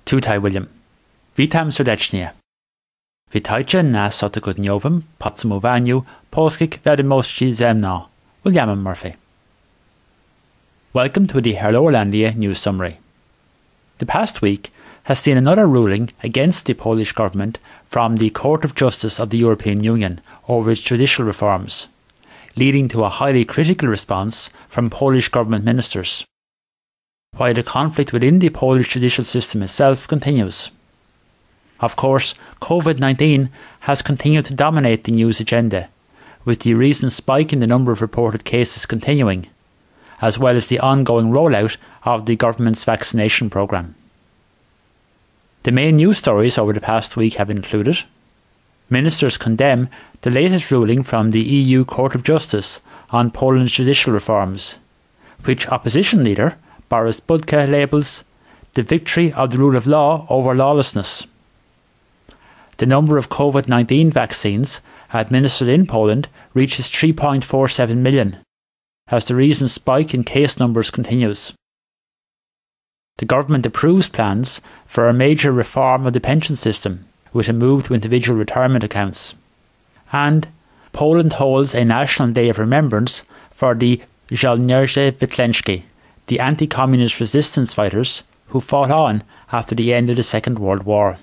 Tutaj William. Witam serdecznie. Witajcie na cotygodniowym podsumowaniu polskich wiadomości ze mną, Williamem Murphy. Welcome to the Hello Irlandia news summary. The past week has seen another ruling against the Polish government from the Court of Justice of the European Union over its judicial reforms, leading to a highly critical response from Polish government ministers, while the conflict within the Polish judicial system itself continues. Of course, COVID-19 has continued to dominate the news agenda, with the recent spike in the number of reported cases continuing, as well as the ongoing rollout of the government's vaccination programme. The main news stories over the past week have included: ministers condemn the latest ruling from the EU Court of Justice on Poland's judicial reforms, which opposition leader Boris Budka labels the victory of the rule of law over lawlessness. The number of COVID-19 vaccines administered in Poland reaches 3.47 million, as the recent spike in case numbers continues. The government approves plans for a major reform of the pension system, with a move to individual retirement accounts. And Poland holds a National Day of Remembrance for the Żołnierze Wyklęci, the anti-communist resistance fighters who fought on after the end of the Second World War.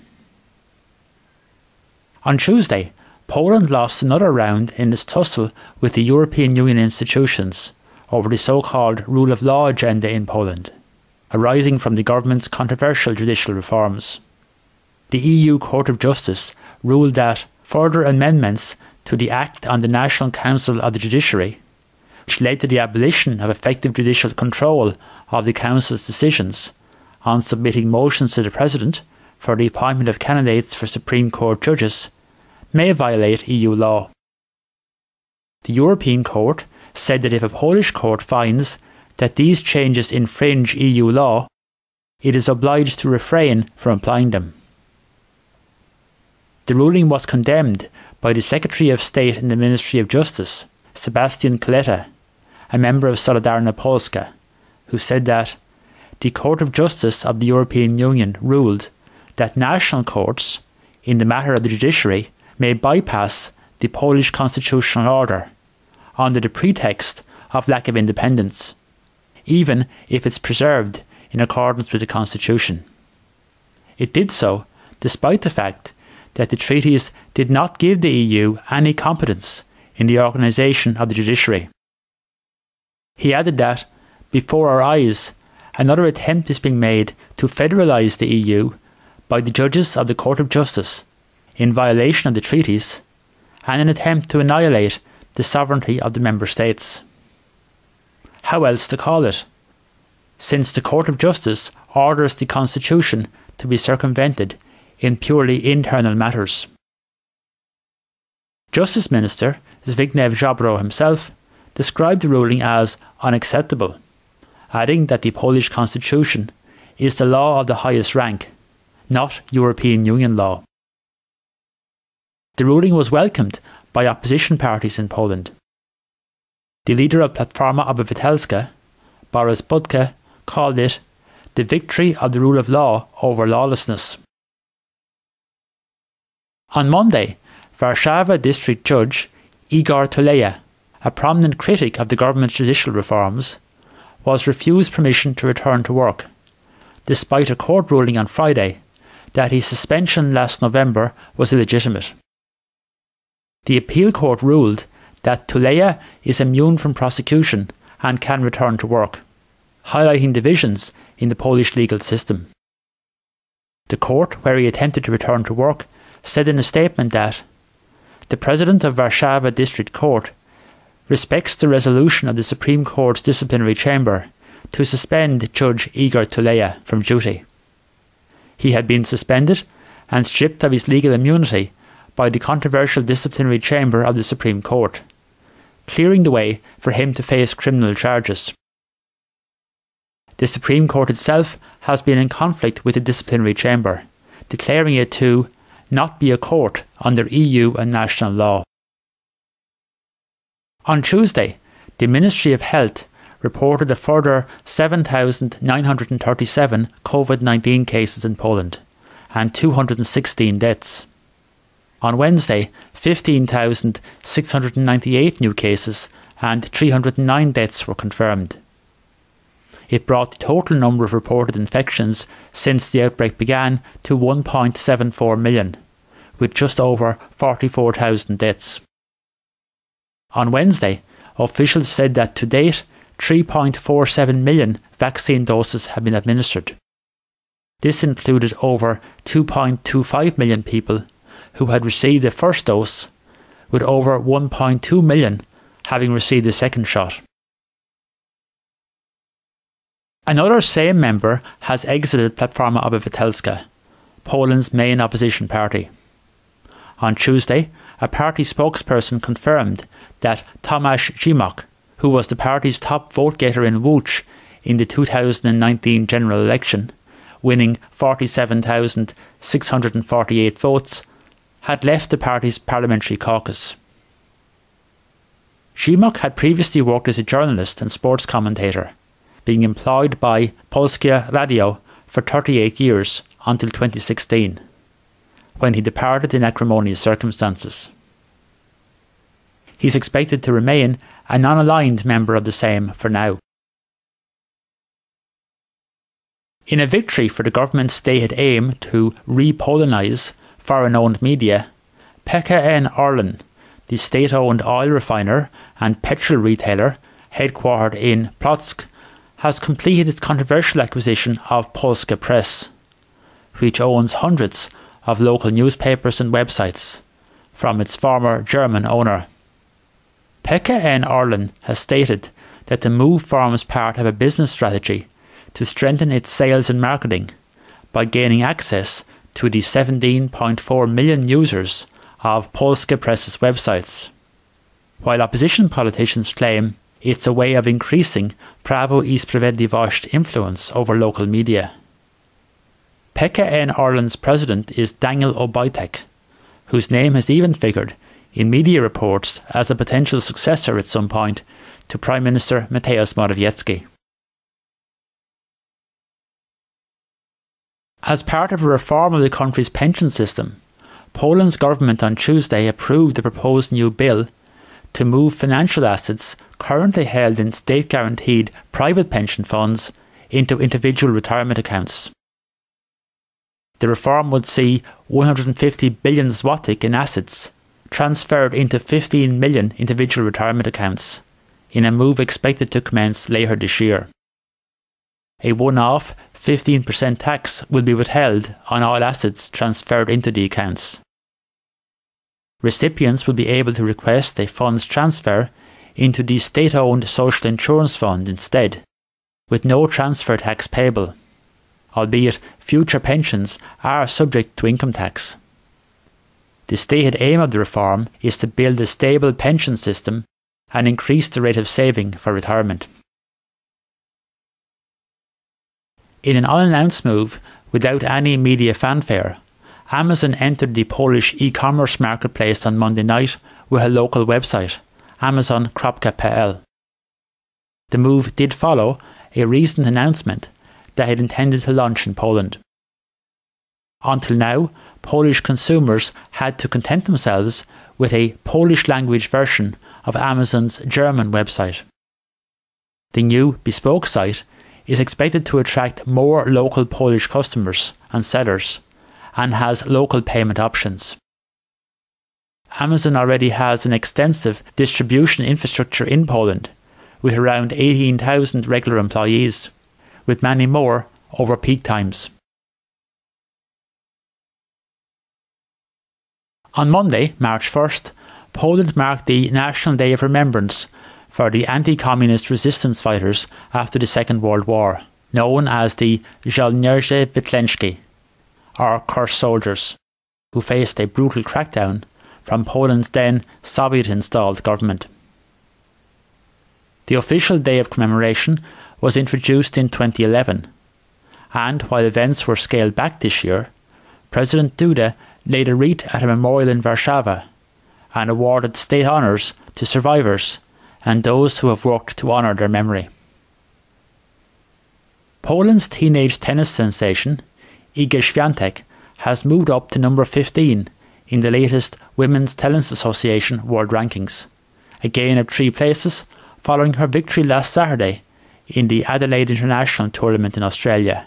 On Tuesday, Poland lost another round in its tussle with the European Union institutions over the so-called rule of law agenda in Poland, arising from the government's controversial judicial reforms. The EU Court of Justice ruled that further amendments to the Act on the National Council of the Judiciary, which led to the abolition of effective judicial control of the Council's decisions on submitting motions to the President for the appointment of candidates for Supreme Court judges, may violate EU law. The European Court said that if a Polish court finds that these changes infringe EU law, it is obliged to refrain from applying them. The ruling was condemned by the Secretary of State in the Ministry of Justice, Sebastian Kaleta, a member of Solidarna Polska, who said that the Court of Justice of the European Union ruled that national courts, in the matter of the judiciary, may bypass the Polish constitutional order under the pretext of lack of independence, even if it's preserved in accordance with the Constitution. It did so despite the fact that the treaties did not give the EU any competence in the organisation of the judiciary. He added that, before our eyes, another attempt is being made to federalise the EU by the judges of the Court of Justice, in violation of the treaties, and an attempt to annihilate the sovereignty of the member states. How else to call it, since the Court of Justice orders the Constitution to be circumvented in purely internal matters? Justice Minister Zbigniew Ziobro himself described the ruling as unacceptable, adding that the Polish Constitution is the law of the highest rank, not European Union law. The ruling was welcomed by opposition parties in Poland. The leader of Platforma Obywatelska, Boris Budka, called it the victory of the rule of law over lawlessness. On Monday, Warszawa District Judge Igor Tuleya, a prominent critic of the government's judicial reforms, was refused permission to return to work, despite a court ruling on Friday that his suspension last November was illegitimate. The appeal court ruled that Tuleya is immune from prosecution and can return to work, highlighting divisions in the Polish legal system. The court, where he attempted to return to work, said in a statement that the President of Warszawa District Court respects the resolution of the Supreme Court's disciplinary chamber to suspend Judge Igor Tuleya from duty. He had been suspended and stripped of his legal immunity by the controversial disciplinary chamber of the Supreme Court, clearing the way for him to face criminal charges. The Supreme Court itself has been in conflict with the disciplinary chamber, declaring it to not be a court under EU and national law. On Tuesday, the Ministry of Health reported a further 7,937 COVID-19 cases in Poland and 216 deaths. On Wednesday, 15,698 new cases and 309 deaths were confirmed. It brought the total number of reported infections since the outbreak began to 1.74 million, with just over 44,000 deaths. On Wednesday, officials said that to date, 3.47 million vaccine doses have been administered. This included over 2.25 million people who had received the first dose, with over 1.2 million having received the second shot. Another Sejm member has exited Platforma Obywatelska, Poland's main opposition party. On Tuesday, a party spokesperson confirmed that Tomasz Zimok, who was the party's top vote-getter in Łódź in the 2019 general election, winning 47,648 votes, had left the party's parliamentary caucus. Zimok had previously worked as a journalist and sports commentator, being employed by Polskie Radio for 38 years until 2016, when he departed in acrimonious circumstances. He's expected to remain a non-aligned member of the Sejm for now. In a victory for the government's stated aim to re-Polonise foreign-owned media, Pekka N Arlen, the state-owned oil refiner and petrol retailer headquartered in Płock, has completed its controversial acquisition of Polska Press, which owns hundreds of local newspapers and websites, from its former German owner. Pekka N Arlen has stated that the move forms part of a business strategy to strengthen its sales and marketing by gaining access to the 17.4 million users of Polska Press's websites, while opposition politicians claim it's a way of increasing Prawo I Sprawiedliwość influence over local media. Pekka N Arlen's president is Daniel Obajtek, whose name has even figured in media reports as a potential successor at some point to Prime Minister Mateusz Morawiecki. As part of a reform of the country's pension system, Poland's government on Tuesday approved the proposed new bill to move financial assets currently held in state-guaranteed private pension funds into individual retirement accounts. The reform would see 150 billion złotych in assets transferred into 15 million individual retirement accounts, in a move expected to commence later this year. A one-off 15% tax will be withheld on all assets transferred into the accounts. Recipients will be able to request a funds transfer into the state-owned social insurance fund instead, with no transfer tax payable, albeit future pensions are subject to income tax. The stated aim of the reform is to build a stable pension system and increase the rate of saving for retirement. In an unannounced move, without any media fanfare, Amazon entered the Polish e-commerce marketplace on Monday night with a local website, amazon.pl. The move did follow a recent announcement that it intended to launch in Poland. Until now, Polish consumers had to content themselves with a Polish-language version of Amazon's German website. The new bespoke site is expected to attract more local Polish customers and sellers, and has local payment options. Amazon already has an extensive distribution infrastructure in Poland, with around 18,000 regular employees, with many more over peak times. On Monday, March 1st, Poland marked the National Day of Remembrance for the anti-communist resistance fighters after the Second World War, known as the Żołnierze Wyklęci, or cursed soldiers, who faced a brutal crackdown from Poland's then Soviet-installed government. The official day of commemoration was introduced in 2011, and while events were scaled back this year, President Duda laid a wreath at a memorial in Warszawa and awarded state honours to survivors and those who have worked to honour their memory. Poland's teenage tennis sensation, Iga Świątek, has moved up to number 15 in the latest Women's Tennis Association World Rankings, a gain of 3 places following her victory last Saturday in the Adelaide International Tournament in Australia.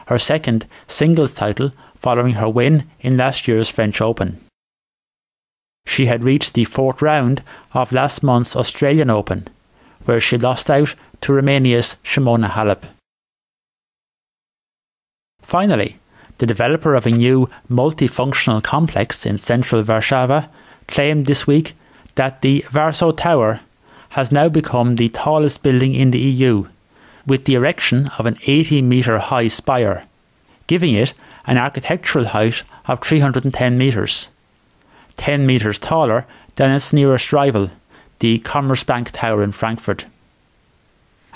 Her second singles title following her win in last year's French Open. She had reached the 4th round of last month's Australian Open, where she lost out to Romania's Simona Halep. Finally, the developer of a new multifunctional complex in central Warszawa claimed this week that the Varsa Tower has now become the tallest building in the EU, with the erection of an 80-metre high spire, giving it an architectural height of 310 metres, 10 metres taller than its nearest rival, the Commerzbank Tower in Frankfurt.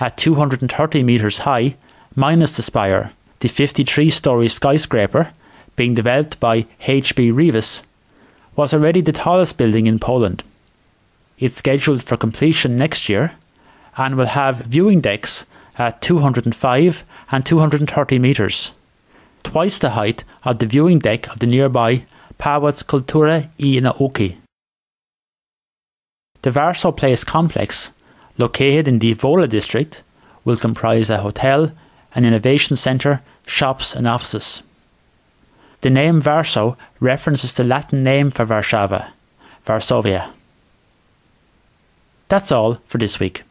At 230 metres high, minus the spire, the 53-storey skyscraper, being developed by HB Reavis, was already the tallest building in Poland. It's scheduled for completion next year and will have viewing decks at 205 and 230 metres, twice the height of the viewing deck of the nearby Pałac Kultury i Nauki. The Warsaw Place complex, located in the Wola district, will comprise a hotel, an innovation centre, shops and offices. The name Warsaw references the Latin name for Warszawa, Varsovia. That's all for this week.